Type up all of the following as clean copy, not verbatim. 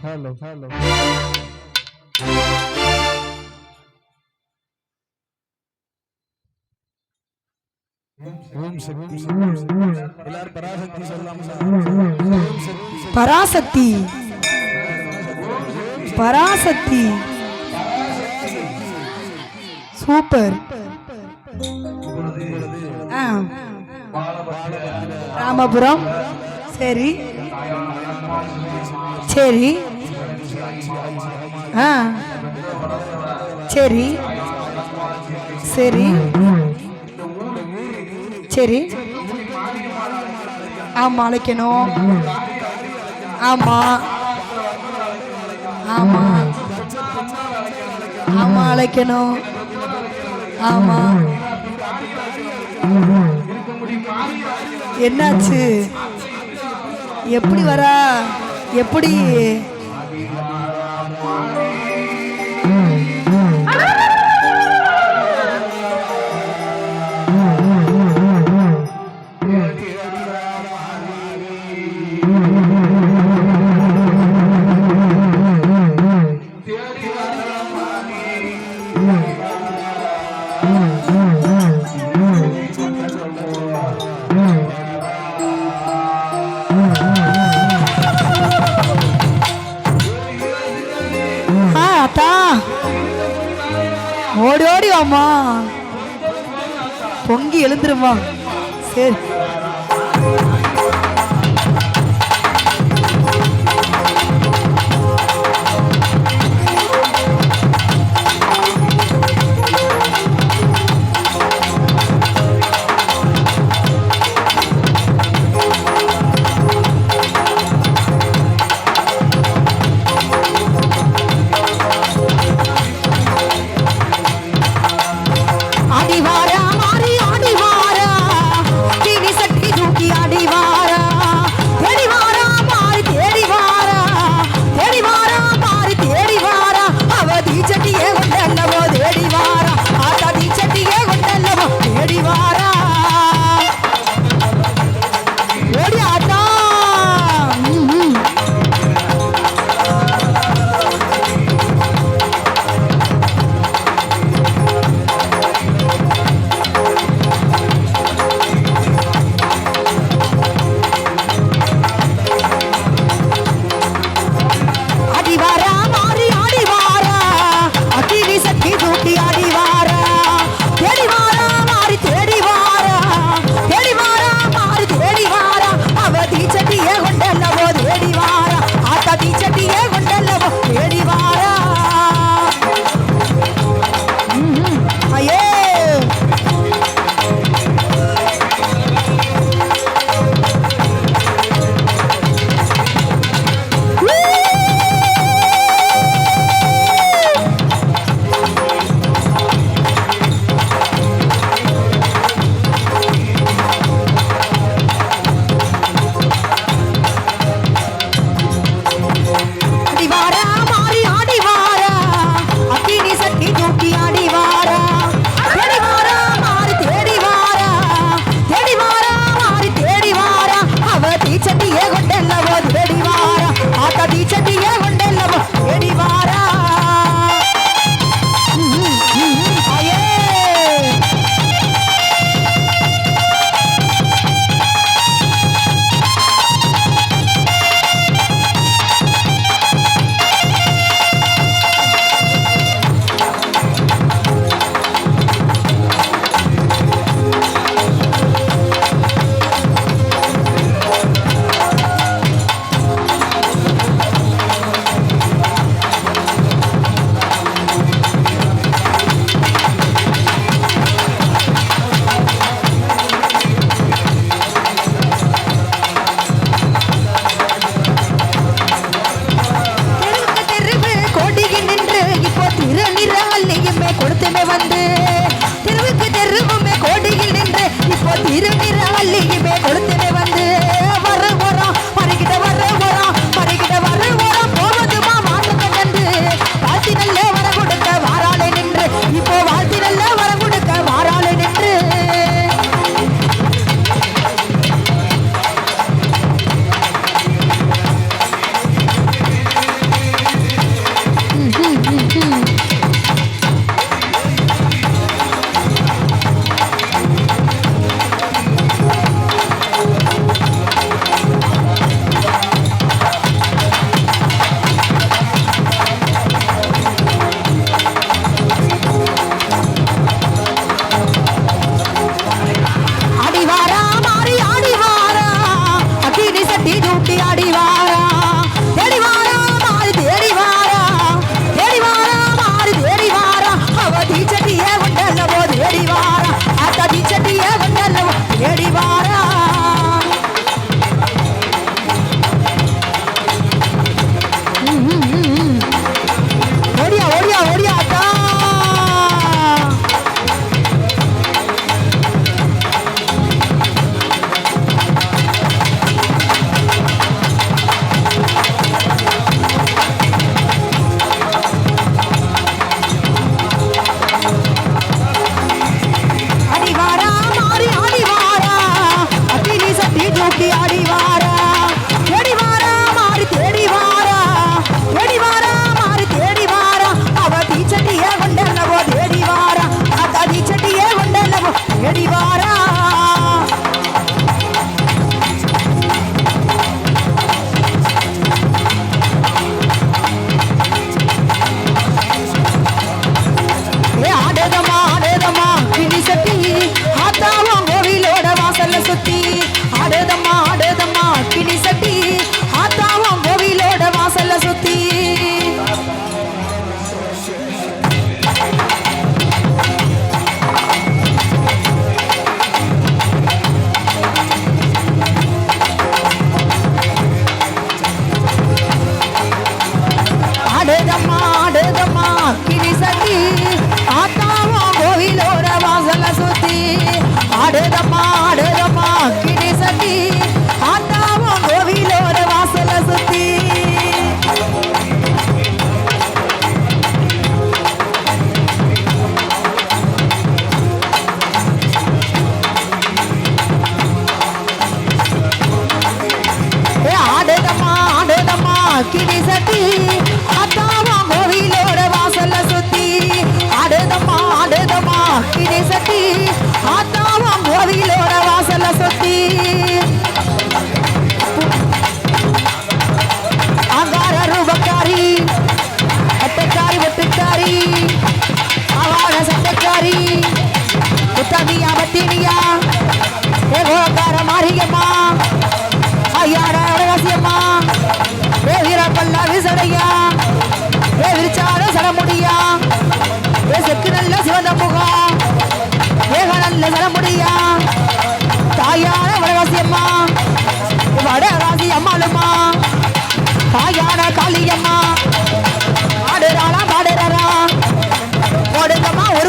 Hello Parasakthi Parasakthi super. Ramapuram சரி சரி சரி சரி சரி ஆமா அழைக்கணும். ஆமா ஆமா ஆமா அழைக்கணும். ஆமா என்னாச்சு? எப்படி வரா? எப்படி? ஓடி ஓடி வாமா, பொங்கி எழுந்துருமா. சரி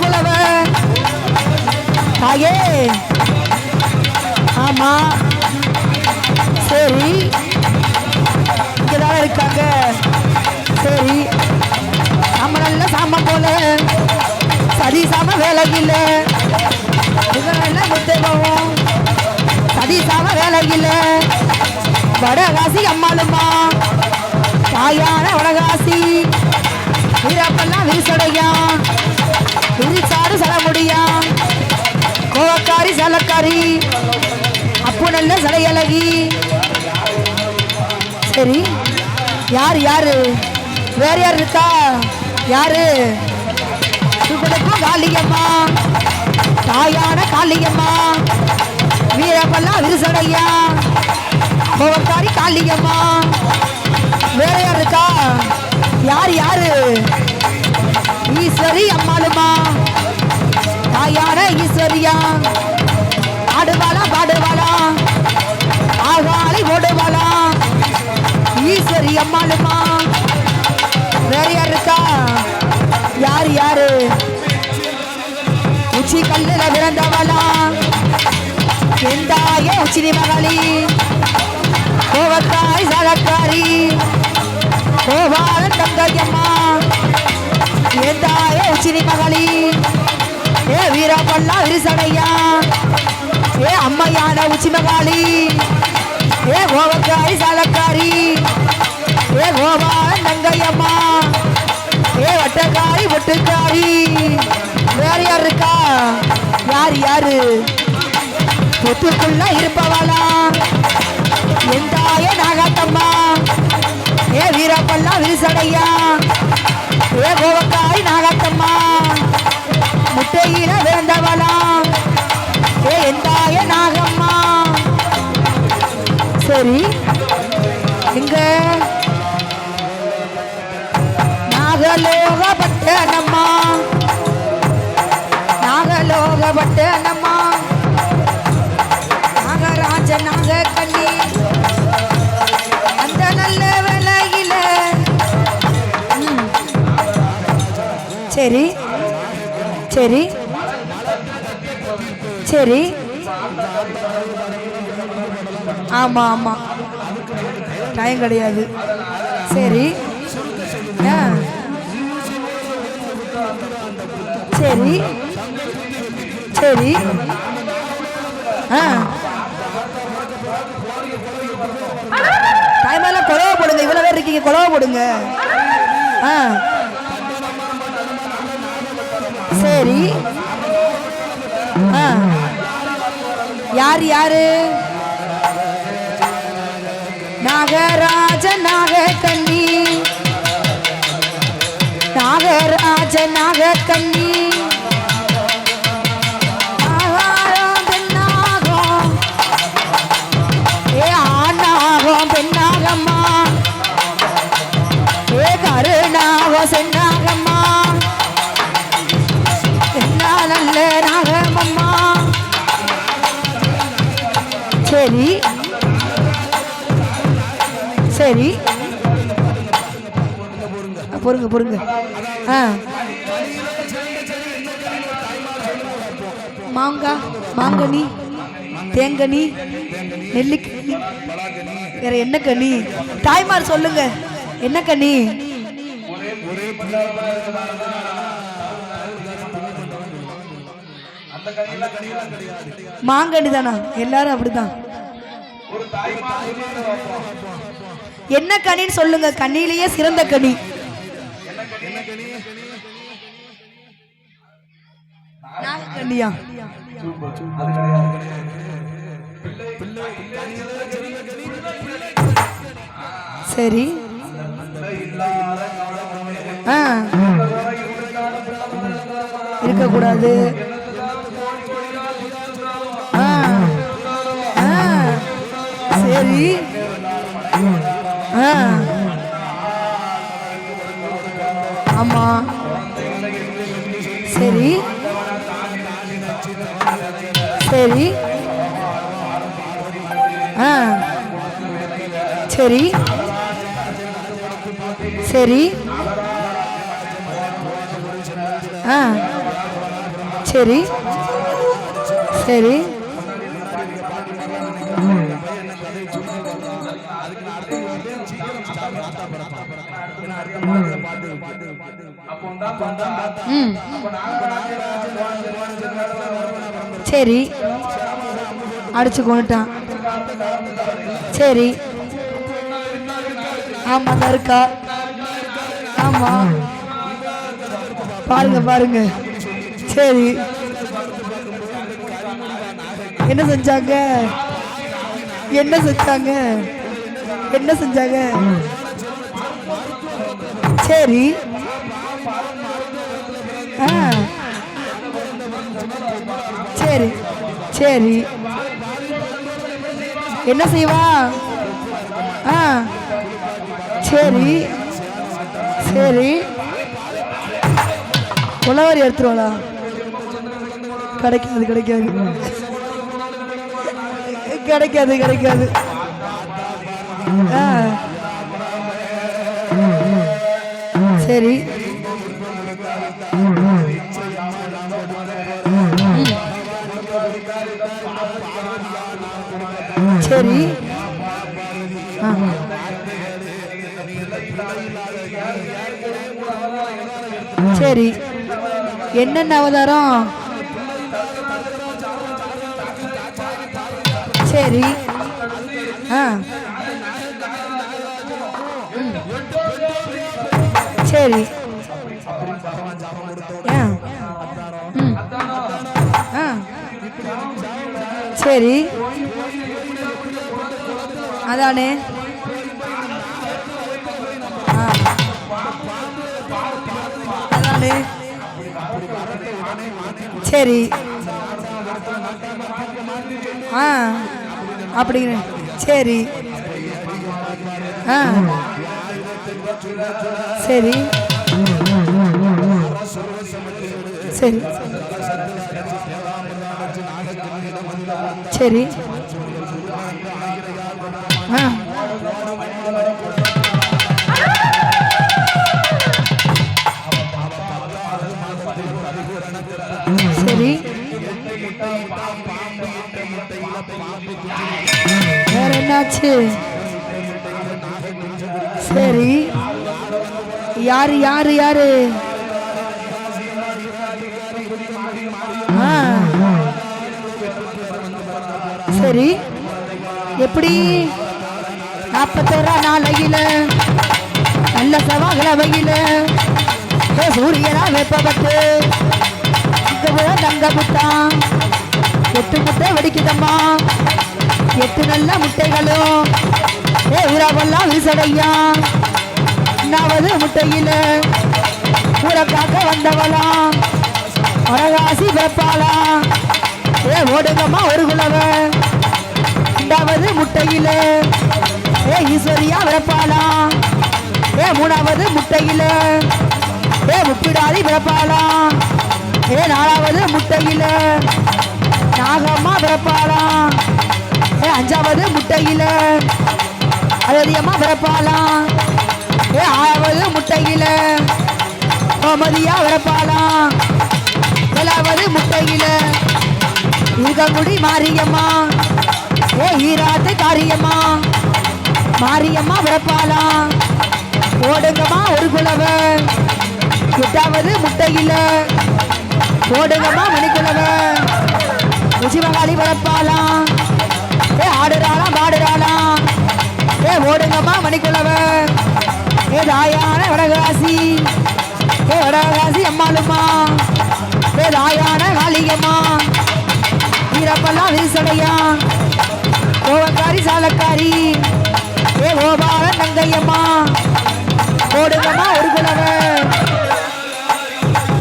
ஊர்குலவ தாயே. ஆமா சரி இங்கதான் இருக்காங்க. சரி நம்ம நல்ல சாமம் போல சதி சாம வேலையில் இதெல்லாம் முத்தேபம் சதி சாம வேலையில் வடகாசி அம்மாளுமா தாயான வடகாசி வீரப்பெல்லாம் விரிசடையா விரிசாடு சல முடியா கோவக்காரி சலக்காரி அப்பு நல்ல சடையழகி. சரி யாரு யாரு வேற யார் இருக்கா? யாரு? காளியம்மா தாயான காளியம்மா வீரப்பெல்லாம் விரிசடையா கோவக்காரி காளியம்மா. வேற யார் இருக்கா? யார் யாரு? ஈஸ்வரி அம்மாளுமா தாயான ஈஸ்வரியா ஆடுவாளா பாடுவாளா ஆகாலை ஓடுவாளா ஈஸ்வரி அம்மாளுமா. வேற யார் இருக்கா? யார் யாரு? உச்சி கல்லுல பிறந்தவளா எந்தாய உச்சினி மகளி கோவக்காய் சலக்காரி கோபாலன் தங்கையம்மா எந்தாய உச்சினி மகளி ஏ வீரப்பல்லா விரிசடையா ஏ அம்மையான உச்சி மகாளி ஏ கோவக்காய் சலக்காரி ஏ கோபாலன் தங்கையம்மா ஏ வட்டக்காரி ஒட்டுக்காரி. வேற யார் இருக்கா? யார் யாரு? பொத்துக்குள்ள இருப்பவளா எந்தாய நாகாத்தம்மா ஏ வீரப்பல்லா விரிசடையா ஏ கோவக்காய் நாகாத்தம்மா முட்டையில விழுந்தவளா ஏ எந்தாய நாகம்மா. சரி எங்க நாகலோகப்பட்டனம்மா நாகலோகப்பட்டனம்மா நாகராஜ நாக கண்ணி அந்த நல்ல வேலையில. சரி சரி சரி ஆமா ஆமா டைம் கிடையாது. சரி சரி சரி டைம் எல்லாம் கொலவ போடுங்க. இவ்வளவு பேர் இருக்கீங்க கொலவ போடுங்க. சரி யார் யாரு? நாகராஜ நாக கண்ணி நாகராஜ நாக கண்ணி ஆகாரம் பெண்ணாகும் ஏ ஆணாகும் பெண்ணாகம்மா ஏ கருணாகும் சென்னாகம்மா என்ன நல்ல நாகமம்மா. சரி சரி பொறுங்க பொறுங்க. மாங்காய் மாங்கனி தேங்கனி நெல்லிக்கனி வேற என்ன கனி? தாய்மார் சொல்லுங்க என்ன கனி? மாங்கனி தானா? எல்லாரும் அப்படிதான். என்ன கனின்னு சொல்லுங்க. கனியிலேயே சிறந்த கனி நாகக்கண்ணியா? சரி இருக்கக்கூடாது. சரி ஆமா சரி சரி சரி சரி சரி சரி சரி அடிச்சு கொண்டுட்டான். சரி ஆமா இருக்கா? ஆமா பாருங்க பாருங்க. சரி என்ன செஞ்சாங்க? என்ன செஞ்சாங்க? என்ன செஞ்சாங்க? சரி சரி சரி என்ன செய்வா? சரி சரி உழவரி எடுத்துருவாளா? கிடைக்காது கிடைக்காது கிடைக்காது கிடைக்காது. சரி சரி சரி என்னென்ன அவதாரம்? சரி சரி சரி அதானே. அதானே சரி அப்படிங்கிற. சரி சரி சரி சரி சரி வேற என்னாச்சு? சரி யாரு யாரு யாரு? சரி எப்படி? 41 நாளையில நல்ல செவ்வாய்க்கிழமையில சூரியனா வெப்பப்பட்டு தங்க முட்டான் 8 முட்டை வெடிக்குதம்மா. 8 நல்ல முட்டைகளும் உறவெல்லாம் விரிசடையா. 9வது முட்டையில ஊரக்காக்க வந்தவளாம் அரகாசி வெப்பாளா. ஓடுங்கம்மா ஒரு குலவ. 2வது முட்டையில ஈஸ்வரியா விளப்பாளா. 3வது முட்டையில முப்பிடாதி விளப்பாளா. 4வது முட்டையில நாகம்மா பிறப்பாளா. 5வது முட்டையில அழகியம்மா பிறப்பாளா. 6வது முட்டையில கோமதியா பிறப்பாளா. 7வது முட்டையில இருக்கங்குடி மாரியம்மா. ஈராட்டு காரியம்மா மாரியம்மா பிறப்பாளா. ஓடுங்கம்மா ஒரு குலவ. 8வது முட்டையில ஓடுங்கம்மா மணிக்குலவ. உச்சிமகாளி பிறப்பாளா. ஆடுறாளாம் பாடுறாளாம். ஓடுங்கம்மா மணிக்குலவ. தாயான வடகாசி. வடகாசி அம்மாளுமா. தாயான காளியம்மா. வீரப்பெல்லாம் விரிசடையா. கோவக்காரி சாலக்காரி. கோபால தங்கையம்மா. ஓடுங்கம்மா ஒரு குலவ.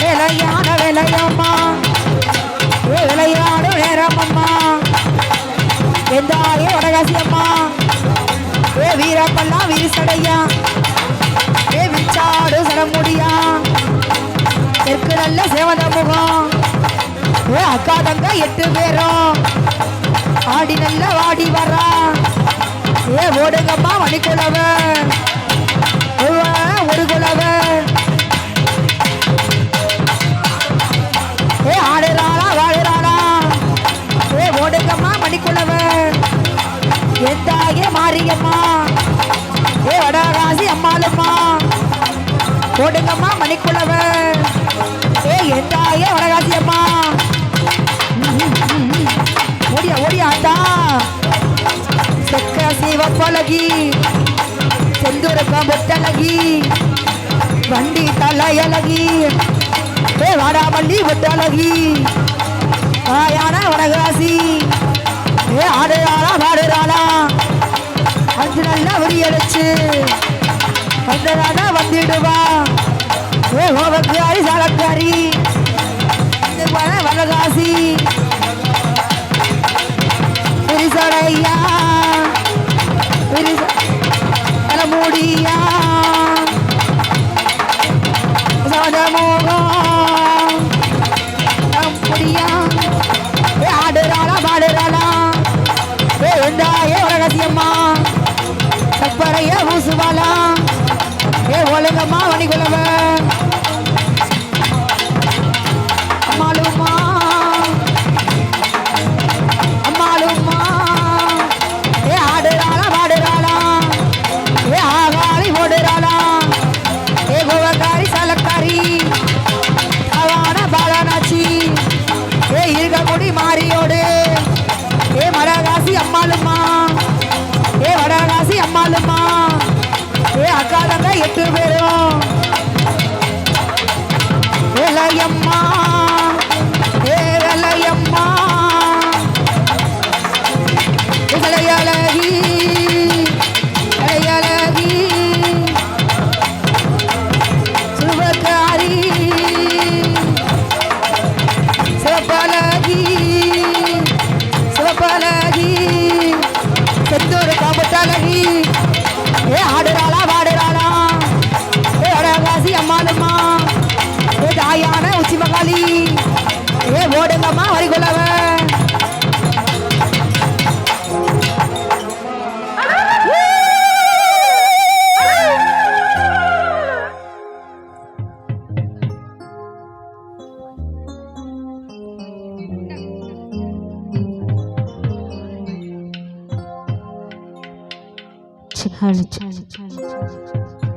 விளையான விளையம்மா. விளையாடு நேரமம்மா. எந்தாயே வடகாசி அம்மா. வீரப்பெல்லாம் விரிசடையா. விச்சாடு சடமுடியா. தெற்கு நல்ல சேவத முகம். அக்கா தங்க 8 பேரும் ஆடி நல்ல வாடி வரா. ஓடுங்கம்மா மணிக்குலவ. ஒரு குலவ. ஆடுறா மணிக்குளவ எந்தாயே வடகாசி அம்மா ஓடியா ஓடியா ஆத்தா செக்க சிவப்பழகி செந்தூருக்க பொட்டழகி வண்டி தலையழகி வாடாமல்லி பொட்டழகி ஆயான வடகாசி ஆடுறாளா பாடுறாளா அஞ்சு நல்லா விரியடிச்சு வந்ததானா வந்துடுவா ஓவக்காரி சாலக்காரி வடகாசி விரிசடையா தலைமூடியா சதமோகம் முடியா ஆடுறாளா பாடுறாளா வெந்தாயே வடகாசியம்மா சப்பரைய பூசுவாளா ஒழுங்கம்மா வணிகுலவ அம்மாளுமா அம்மாளுமா ஆடுறாளா பாடுறாளா ஆகாரி ஓடுறாளா கோவக்காரி சலக்காரி அவான பாலனாச்சி இருக்க கொடி மாறியோடு வடகாசி அம்மாளுமா வடகாசி அம்மாளுமா அக்கா தங்க 8 பேரும் வேலையம்மா வேலையம்மா விளையழகி விளையழகி சுபகாரி சிவப்பழகி சிவப்பழகி செந்தூர் காம்பட்டழகி ஆடுறாளா பாடுறாளா வடகாசி அம்மாளுமா தாயான உச்சி மகாளி ஓடுங்கம்மா வரிகுலவ Charlie.